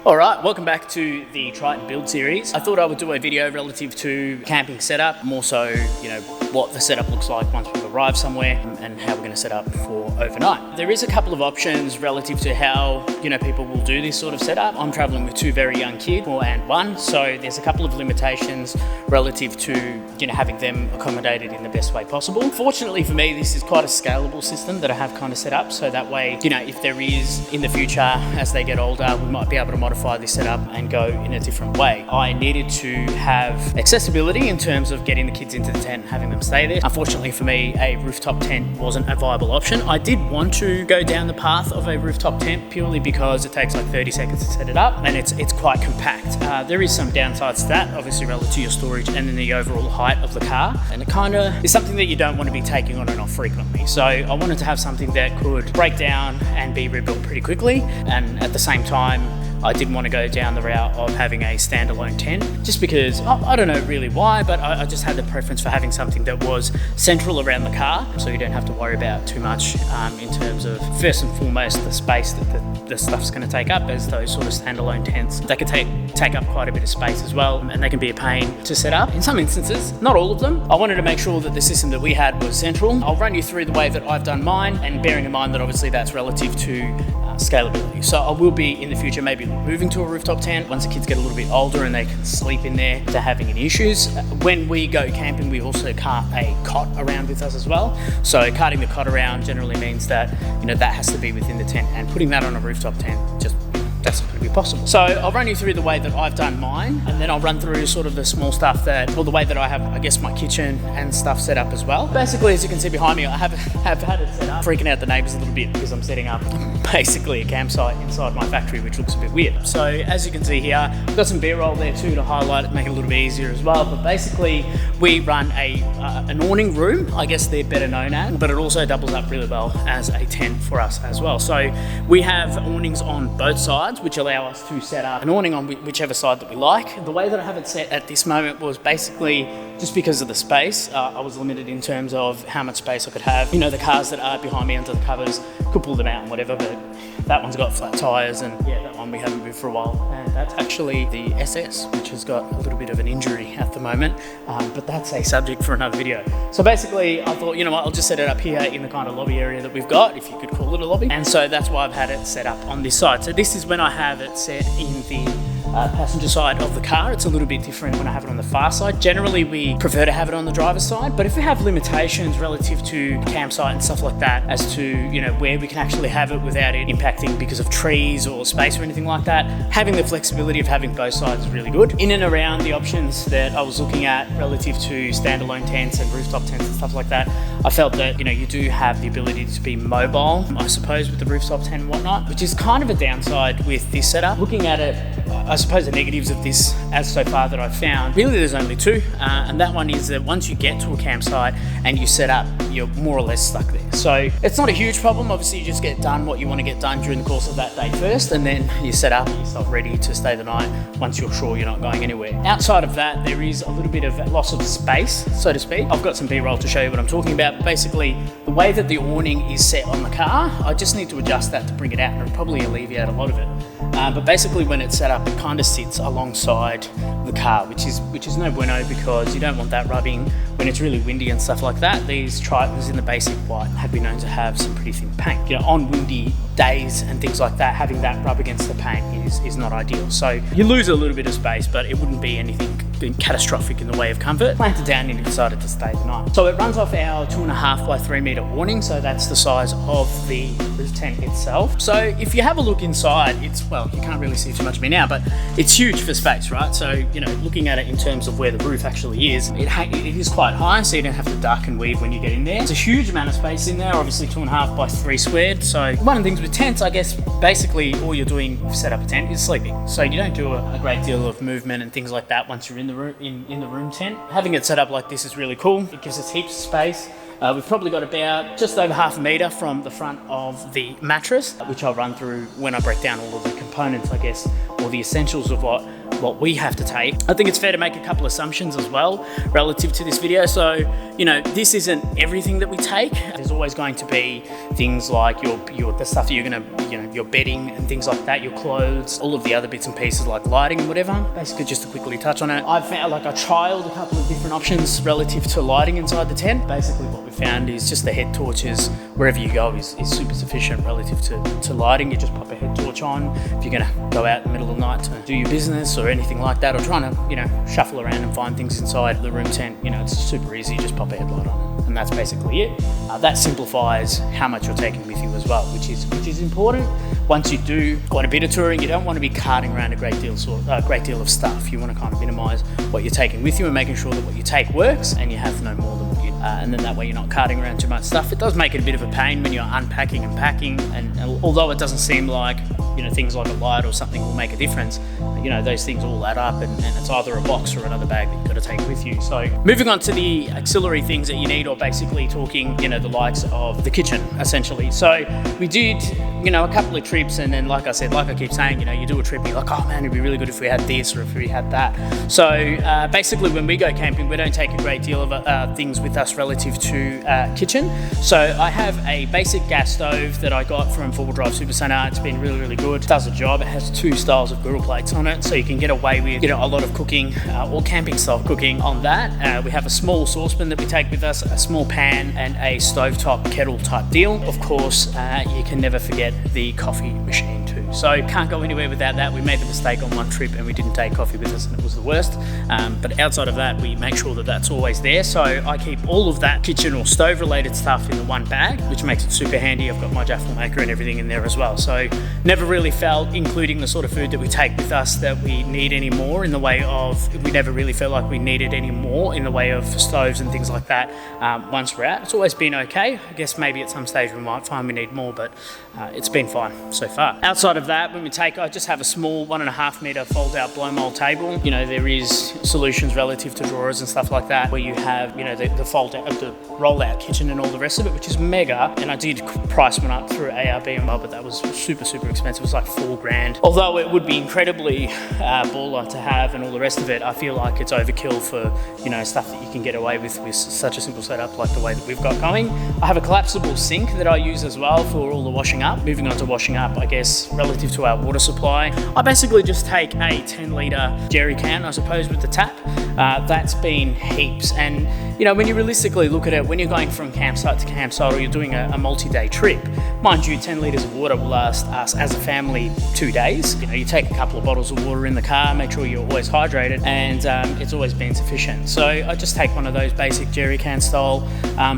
All right, welcome back to the Triton build series. I thought I would do a video relative to camping setup, more so, what the setup looks like once we've arrived somewhere and how we're going to set up for overnight. There is a couple of options relative to how, people will do this sort of setup. I'm traveling with two very young kids, 4 and 1, so there's a couple of limitations relative to, having them accommodated in the best way possible. Fortunately for me, this is quite a scalable system that I have kind of set up, so that way, if there is in the future, as they get older, we might be able to modify this setup and go in a different way. I needed to have accessibility in terms of getting the kids into the tent and having them stay there. Unfortunately for me, a rooftop tent wasn't a viable option. I did want to go down the path of a rooftop tent purely because it takes like 30 seconds to set it up and it's quite compact. There is some downsides to that, obviously relative to your storage and then the overall height of the car, and it kind of is something that you don't want to be taking on and off frequently. So I wanted to have something that could break down and be rebuilt pretty quickly, and at the same time I didn't want to go down the route of having a standalone tent, just because, I don't know really why, but I just had the preference for having something that was central around the car, so you don't have to worry about too much in terms of, first and foremost, the space that the stuff's going to take up, as those sort of standalone tents. They can take up quite a bit of space as well, and they can be a pain to set up. In some instances, not all of them. I wanted to make sure that the system that we had was central. I'll run you through the way that I've done mine, and bearing in mind that obviously that's relative to scalability. So I will be in the future maybe moving to a rooftop tent once the kids get a little bit older and they can sleep in there if they're having any issues. When we go camping, we also cart a cot around with us as well. So carting the cot around generally means that that has to be within the tent, and putting that on a rooftop tent that's not going to be possible. So I'll run you through the way that I've done mine, and then I'll run through sort of the small stuff the way that I have, I guess, my kitchen and stuff set up as well. Basically, as you can see behind me, I have had it set up, freaking out the neighbors a little bit because I'm setting up basically a campsite inside my factory, which looks a bit weird. So as you can see here, I've got some B-roll there too to highlight it, make it a little bit easier as well. But basically, we run an awning room, I guess they're better known as, but it also doubles up really well as a tent for us as well. So we have awnings on both sides, which allow us to set up an awning on whichever side that we like. The way that I have it set at this moment was basically just because of the space. I was limited in terms of how much space I could have. The cars that are behind me under the covers, could pull them out and whatever, but that one's got flat tires, and yeah, that one we haven't moved for a while. And that's actually the SS, which has got a little bit of an injury at the moment, but that's a subject for another video. So basically I thought, I'll just set it up here in the kind of lobby area that we've got, if you could call it a lobby. And so that's why I've had it set up on this side. So this is when I have it set in the passenger side of the car. It's a little bit different when I have it on the far side. Generally, we prefer to have it on the driver's side, but if we have limitations relative to campsite and stuff like that, as to, where we can actually have it without it impacting because of trees or space or anything like that, having the flexibility of having both sides is really good. In and around the options that I was looking at relative to standalone tents and rooftop tents and stuff like that, I felt that, you do have the ability to be mobile, I suppose, with the rooftop tent and whatnot, which is kind of a downside with this setup. Looking at it, I suppose the negatives of this, as so far that I've found, really there's only two, and that one is that once you get to a campsite and you set up, you're more or less stuck there. So it's not a huge problem. Obviously, you just get done what you want to get done during the course of that day first, and then you set up, get yourself ready to stay the night once you're sure you're not going anywhere. Outside of that, there is a little bit of loss of space, so to speak. I've got some B-roll to show you what I'm talking about. Basically, the way that the awning is set on the car, I just need to adjust that to bring it out, and it'll probably alleviate a lot of it. But basically, when it's set up, it kind of sits alongside the car, which is no bueno, because you don't want that rubbing when it's really windy and stuff like that. These Tritons in the basic white have been known to have some pretty thin paint. On windy days and things like that, having that rub against the paint is not ideal. So you lose a little bit of space, but it wouldn't be anything catastrophic in the way of comfort. Planted down and decided to stay the night. So it runs off our 2.5 by 3 meter awning, so that's the size of the roof tent itself. So if you have a look inside, you can't really see too much of me now, but it's huge for space, right? So, looking at it in terms of where the roof actually is, it is quite high, so you don't have to duck and weave when you get in there. It's a huge amount of space in there, obviously 2.5 by 3 squared. So one of the things with tents, I guess, basically all you're doing to set up a tent is sleeping. So you don't do a great deal of movement and things like that once you're in the room, in the room tent. Having it set up like this is really cool. It gives us heaps of space. We've probably got about just over half a metre from the front of the mattress, which I'll run through when I break down all of the components, I guess, or the essentials of what what we have to take. I think it's fair to make a couple assumptions as well relative to this video. So, you know, this isn't everything that we take. There's always going to be things like the stuff that you're gonna, you know, your bedding and things like that, your clothes, all of the other bits and pieces like lighting and whatever. Basically, just to quickly touch on it, I trialed a couple of different options relative to lighting inside the tent. Basically, what we found is just the head torches wherever you go is super sufficient relative to lighting. You just pop a head torch on if you're gonna go out in the middle of the night to do your business or anything like that, or trying to, you know, shuffle around and find things inside the room tent. You know, it's super easy, just pop a headlight on, and that's basically it. That simplifies how much you're taking with you as well, which is important. Once you do quite a bit of touring, you don't want to be carting around a great deal of stuff. You want to kind of minimize what you're taking with you and making sure that what you take works, and you have no more than what you, and then that way you're not carting around too much stuff. It does make it a bit of a pain when you're unpacking and packing, and although it doesn't seem like, you know, things like a light or something will make a difference, you know, those things all add up, and it's either a box or another bag that you've got to take with you. So moving on to the auxiliary things that you need, or basically talking, you know, the likes of the kitchen, essentially. So we did, you know, a couple of trips, and then like I keep saying, you know, you do a trip and you're like, oh man, it'd be really good if we had this or if we had that. So basically when we go camping, we don't take a great deal of things with us relative to kitchen. So I have a basic gas stove that I got from 4 Wheel Drive Supercenter. It's been really, really good. It does the job. It has 2 styles of grill plates on it, so you can get away with, you know, a lot of cooking or camping style cooking on that. We have a small saucepan that we take with us, a small pan, and a stovetop kettle type deal. Of course, you can never forget the coffee machine too. So can't go anywhere without that. We made the mistake on one trip and we didn't take coffee with us, and it was the worst. But outside of that, we make sure that that's always there. So I keep all of that kitchen or stove related stuff in the one bag, which makes it super handy. I've got my Jaffle maker and everything in there as well. So never really felt, including the sort of food that we take with us, that we need any more in the way of, we never really felt like we needed any more in the way of stoves and things like that once we're out. It's always been okay. I guess maybe at some stage we might find we need more, but it's been fine so far. Outside of that, when we take, I just have a small 1.5 meter fold out blow mold table. You know, there is solutions relative to drawers and stuff like that, where you have, you know, the fold out, the roll out kitchen and all the rest of it, which is mega. And I did price one up through ARB and well, but that was super expensive. It was like $4,000. Although it would be incredibly baller to have and all the rest of it, I feel like it's overkill for, you know, stuff that you can get away with such a simple setup like the way that we've got going. I have a collapsible sink that I use as well for all the washing up. Moving on to washing up, I guess, relative to our water supply, I basically just take a 10-litre jerry can, I suppose, with the tap. That's been heaps. And, you know, when you realistically look at it, when you're going from campsite to campsite, or you're doing a multi-day trip, mind you, 10 litres of water will last us as a family 2 days. You know, you take a couple of bottles of water in the car, make sure you're always hydrated, and it's always been sufficient. So I just take one of those basic jerry can style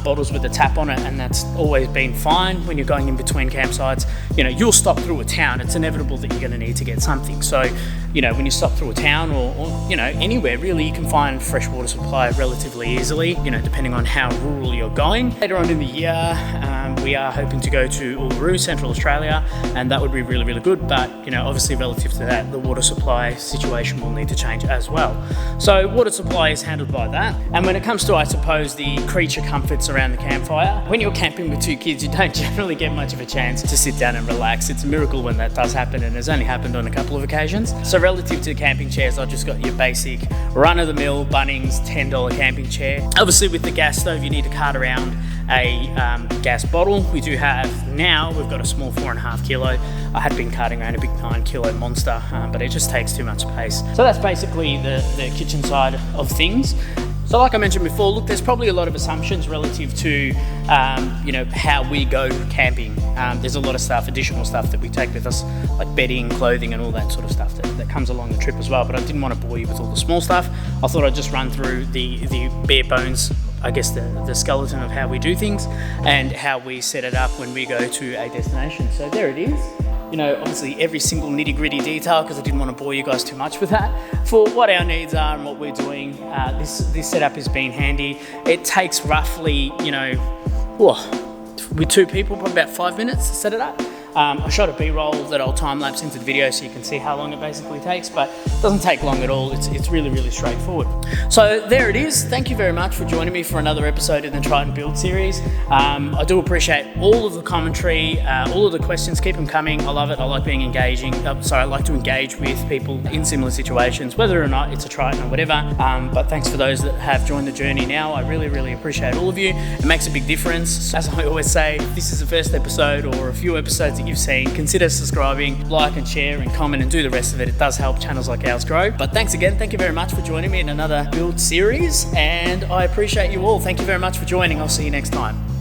bottles with the tap on it, and that's always been fine. When you're going in between campsites, you know, you'll stop through a town. It's inevitable that you're going to need to get something. So, you know, when you stop through a town or you know, anywhere really, you can find fresh water supply relatively easily, you know, depending on how rural you're going. Later on in the year, we are hoping to go to Uluru, Central Australia, and that would be really, really good. But, you know, obviously relative to that, the water supply situation will need to change as well. So water supply is handled by that. And when it comes to, I suppose, the creature comforts around the campfire, when you're camping with 2 kids, you don't generally get much of a chance to sit down and relax. It's a miracle when that does happen, and it's only happened on a couple of occasions. So relative to camping chairs, I've just got your basic run-of-the-mill Bunnings $10 camping chair. Obviously with the gas stove, you need to cart around a gas bottle. We do have now, we've got a small 4.5 kilo. I had been carting around a big 9 kilo monster, but it just takes too much space. So that's basically the kitchen side of things. So like I mentioned before, look, there's probably a lot of assumptions relative to, you know, how we go camping. There's a lot of stuff, additional stuff that we take with us, like bedding, clothing, and all that sort of stuff that comes along the trip as well. But I didn't want to bore you with all the small stuff. I thought I'd just run through the bare bones, I guess the skeleton of how we do things and how we set it up when we go to a destination. So there it is. You know, obviously every single nitty-gritty detail, because I didn't want to bore you guys too much with that, for what our needs are and what we're doing. This setup has been handy. It takes roughly, you know, with 2 people, probably about 5 minutes to set it up. I shot a B-roll that I'll time-lapse into the video so you can see how long it basically takes, but it doesn't take long at all. It's really, really straightforward. So there it is. Thank you very much for joining me for another episode in the Try and Build series. I do appreciate all of the commentary, all of the questions. Keep them coming. I love it. I like being engaging. I like to engage with people in similar situations, whether or not it's a Triton or whatever. But thanks for those that have joined the journey now. I really, really appreciate all of you. It makes a big difference. As I always say, if this is the first episode or a few episodes that you've seen, consider subscribing, like and share and comment and do the rest of it. It does help channels like ours grow. But thanks again. Thank you very much for joining me in another build series, and I appreciate you all. Thank you very much for joining. I'll see you next time.